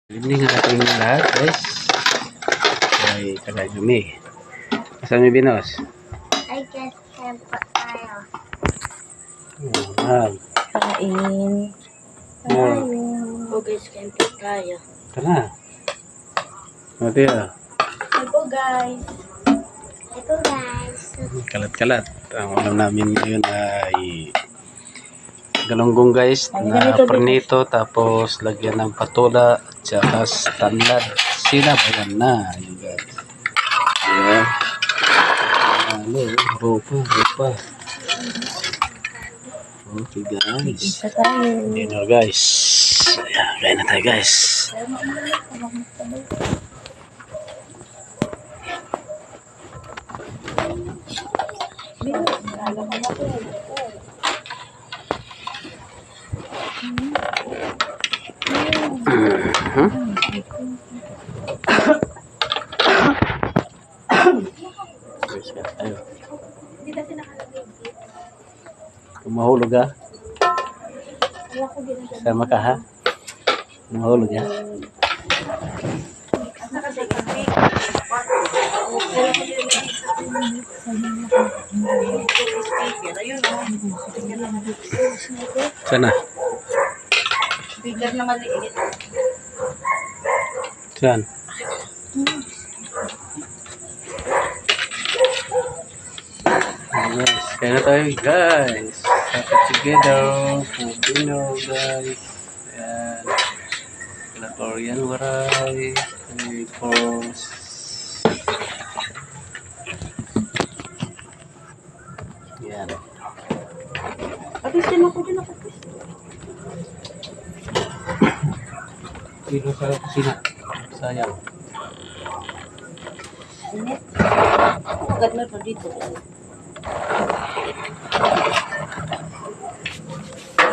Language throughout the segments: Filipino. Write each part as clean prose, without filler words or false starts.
Evening ang ating lahat, guys. Ay, kakain kami. Asan may binos? I guess tempo tayo. Ayan. Kain. Ayan. O guys, tempo tayo. Tara. Mati ah. Tempo guys. Tempo guys. Kalat-kalat. Ang ulam namin ngayon ay galunggong, guys, na pernito, tapos lagyan ng patula at saka tanlad. Sinap. Ayan na. Ayan, guys. Ayan. Ano, rupa. Okay, guys. Isa tayo. Dinner, guys. Ayan, kain na tayo, guys. Guys, kain tayo. Kung mahulog ha, sama ka ha. Kung mahulog ha. Sana. Bigger na maliit. Saan? Guys, kaya na tayo, guys. Happy together. Filipino, guys. Ayan. Kalatorian, waray. Force. Ayan. Papisin ako din ako. Dito sa kusina. Sayang. Init. Agad na ito dito.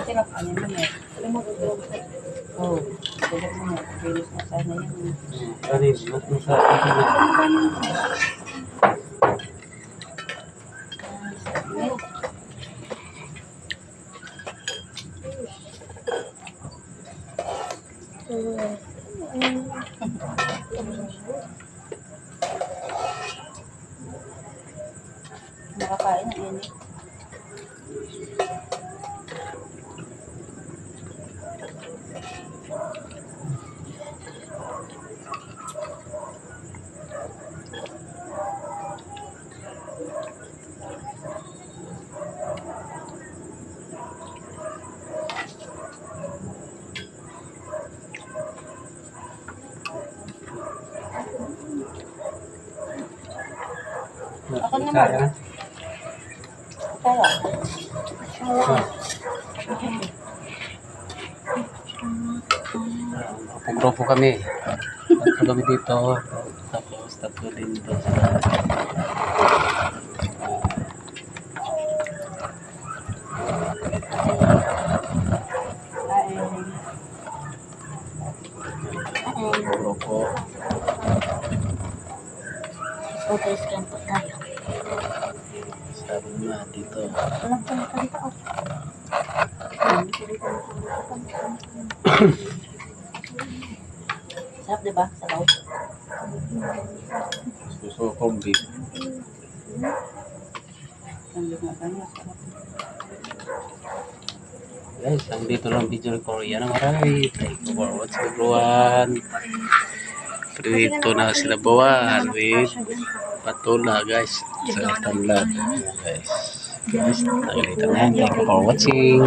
Tingnan pa niya naman. Alam mo gagawin ko. Oo. Gagawin mo. Pilis na sana yan. Kanin, mas sa kusina. Nakakain na yan eh. Ako naman. Kaya. Grupo kami. Tatlo kami dito. Tapos tatlo din dito sa grupo. So guys, tempo tayo. Sabi na dito. Walang pala ako. Sarap diba? Sarap. Gusto ko beef. Ang lima kanya. Sarap. Guys, ang dito lang video ng Korean. Alright. Thank you for watching, everyone. Dito na sinabawan with patula, guys. Sa tanlad. Guys. Guys, thank you for watching.